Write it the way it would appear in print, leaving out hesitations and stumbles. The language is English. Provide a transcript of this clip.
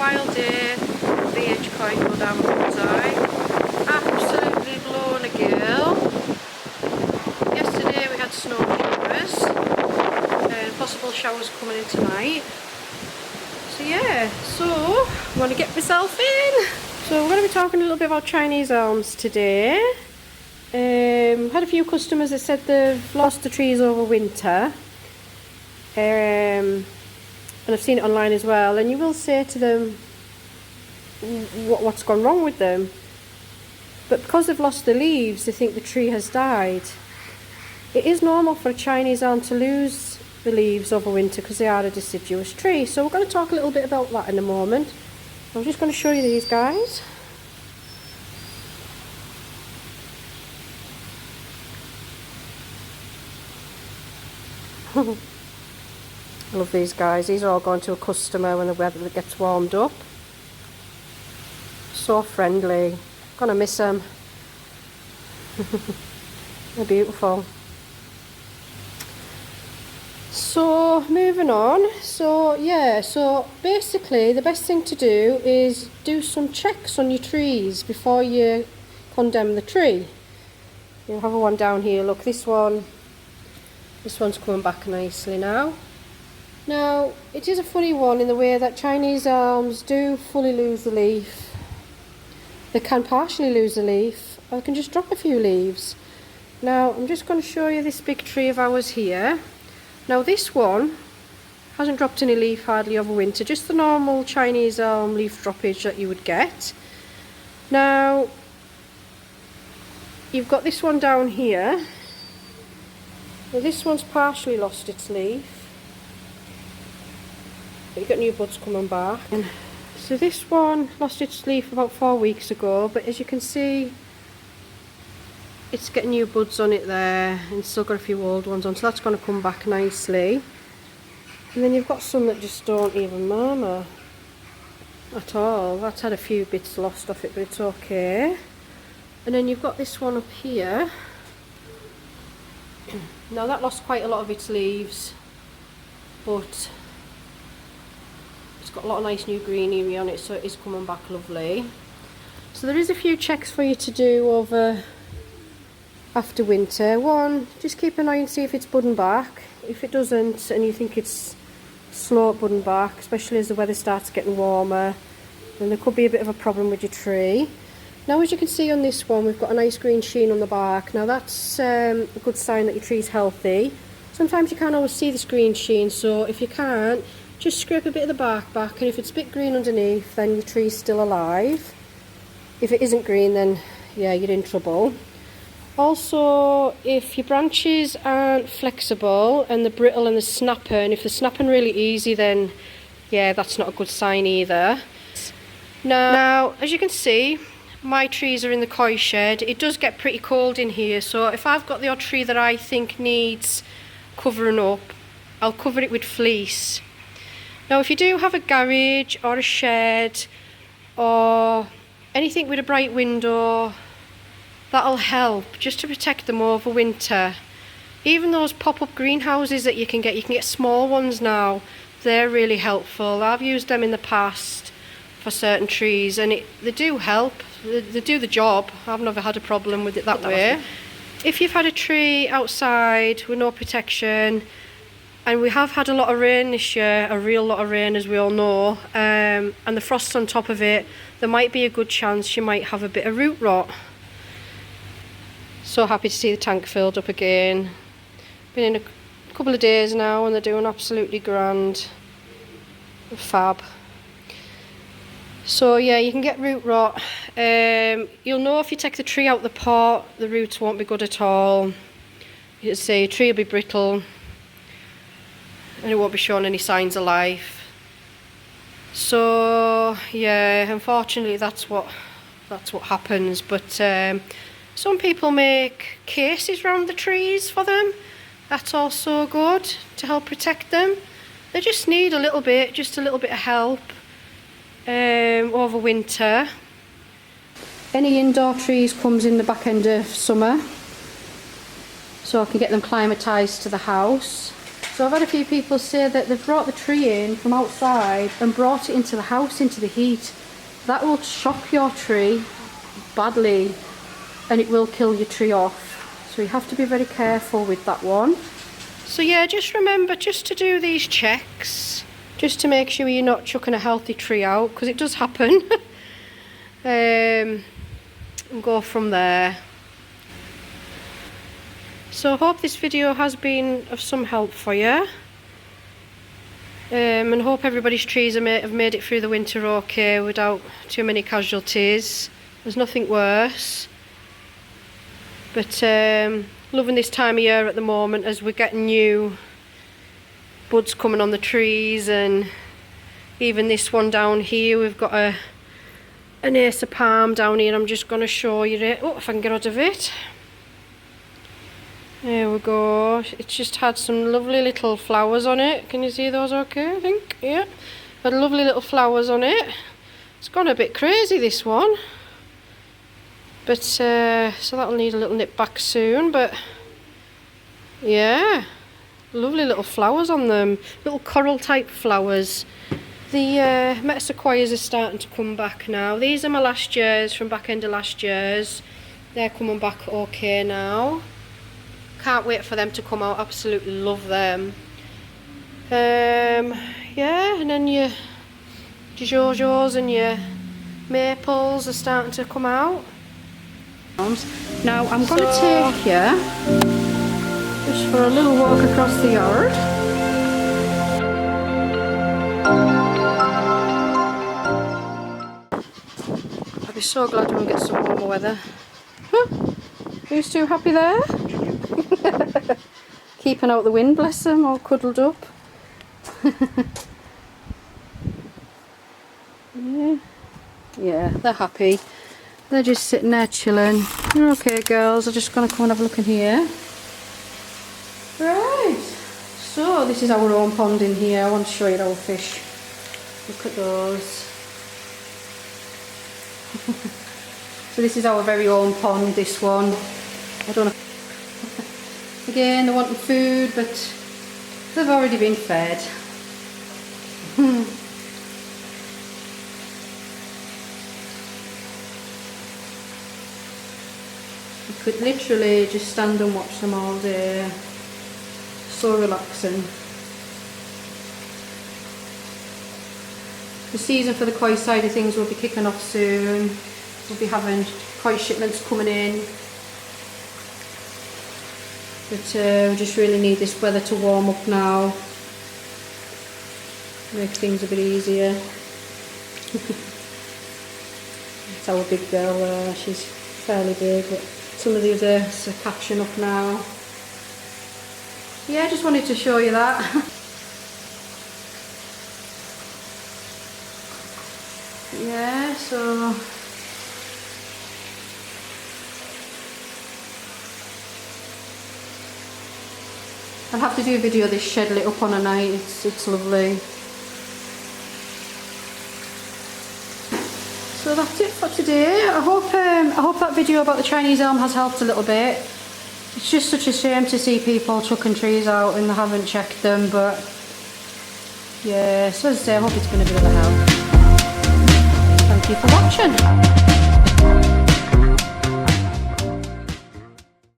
wild day. BH coin go down Bonsai. Absolutely blowing a gale. Yesterday we had snow showers. Possible showers coming in tonight. So yeah, so I'm going to get myself in. So we're going to be talking a little bit about Chinese elms today. Had a few customers that said they've lost the trees over winter. And I've seen it online as well, and you will say to them what's gone wrong with them, but because they've lost the leaves they think the tree has died. It is normal for a Chinese elm to lose the leaves over winter because they are a deciduous tree, so we're going to talk a little bit about that in a moment. I'm just going to show you these guys. I love these guys. These are all going to a customer when the weather gets warmed up. So friendly. Gonna miss them. They're beautiful. So moving on. So yeah, so basically the best thing to do is do some checks on your trees before you condemn the tree. You'll have one down here. Look, this one's coming back nicely now. Now, it is a funny one in the way that Chinese elms do fully lose the leaf. They can partially lose the leaf, or they can just drop a few leaves. Now, I'm just going to show you this big tree of ours here. Now, this one hasn't dropped any leaf hardly over winter, just the normal Chinese elm leaf droppage that you would get. Now, you've got this one down here. Now, this one's partially lost its leaf. But you've got new buds coming back. So this one lost its leaf about 4 weeks ago, but as you can see it's getting new buds on it there, and still got a few old ones on, so that's going to come back nicely. And then you've got some that just don't even murmur at all. That's had a few bits lost off it, but it's okay. And then you've got this one up here. Now that lost quite a lot of its leaves, but it's got a lot of nice new greenery on it, so it is coming back lovely. So there is a few checks for you to do over after winter. One, just keep an eye and see if it's budding back. If it doesn't and you think it's slow at budding back, especially as the weather starts getting warmer, then there could be a bit of a problem with your tree. Now, as you can see on this one, we've got a nice green sheen on the bark. Now that's a good sign that your tree's healthy. Sometimes you can't always see this green sheen, so if you can't, just scrape a bit of the bark back, and if it's a bit green underneath, then your tree's still alive. If it isn't green, then yeah, you're in trouble. Also, if your branches aren't flexible and they're brittle and they're snapping, if they're snapping really easy, then yeah, that's not a good sign either. Now, as you can see, my trees are in the koi shed. It does get pretty cold in here, so if I've got the odd tree that I think needs covering up, I'll cover it with fleece. Now, if you do have a garage or a shed or anything with a bright window, that'll help just to protect them over winter. Even those pop-up greenhouses that you can get small ones now, they're really helpful. I've used them in the past for certain trees, and they do help. They do the job. I've never had a problem with it that way. If you've had a tree outside with no protection, and we have had a lot of rain this year, a real lot of rain as we all know, and the frost's on top of it, there might be a good chance you might have a bit of root rot. So happy to see the tank filled up again. Been in a couple of days now and they're doing absolutely grand. Fab. So yeah, you can get root rot. You'll know if you take the tree out the pot, the roots won't be good at all. You say your tree will be brittle and it won't be showing any signs of life. So yeah, unfortunately that's what happens. But some people make cases around the trees for them. That's also good to help protect them. They just need a little bit of help over winter. Any indoor trees comes in the back end of summer, so I can get them climatised to the house. So I've had a few people say that they've brought the tree in from outside and brought it into the house, into the heat. That will shock your tree badly and it will kill your tree off. So you have to be very careful with that one. So yeah, just remember just to do these checks, just to make sure you're not chucking a healthy tree out, because it does happen. And go from there. So I hope this video has been of some help for you, and hope everybody's trees have made it through the winter okay without too many casualties. There's nothing worse, but loving this time of year at the moment as we're getting new buds coming on the trees. And even this one down here, we've got an ace of palm down here. I'm just going to show you it. Oh, if I can get out of it. There we go. It's just had some lovely little flowers on it. Can you see those okay, I think? Yeah. Had lovely little flowers on it. It's gone a bit crazy, this one. But, so that'll need a little nip back soon. But, yeah. Lovely little flowers on them. Little coral type flowers. The metasequoias are starting to come back now. These are my last year's, from back end of last year's. They're coming back okay now. Can't wait for them to come out. Absolutely love them. Yeah, and then your Jojos and your maples are starting to come out. Now I'm going to take you just for a little walk across the yard. I'll be so glad when we get some warmer weather. Huh? Who's too happy there? Keeping out the wind, bless them, all cuddled up. Yeah, they're happy. They're just sitting there chilling. You're okay, girls. I'm just going to come and have a look in here. Right. So this is our own pond in here. I want to show you our fish. Look at those. So this is our very own pond, this one. I don't know. Again, they're wanting food, but they've already been fed. You could literally just stand and watch them all day. So relaxing. The season for the koi side of things will be kicking off soon. We'll be having koi shipments coming in. But we just really need this weather to warm up now. Make things a bit easier. It's our big girl there, she's fairly big, but some of the others are catching up now. Yeah, I just wanted to show you that. Yeah, so I'll have to do a video of this shed lit up on a night. It's lovely. So that's it for today. I hope that video about the Chinese elm has helped a little bit. It's just such a shame to see people chucking trees out and they haven't checked them, but yeah, so as I say, I hope it's been a bit of a help. Thank you for watching.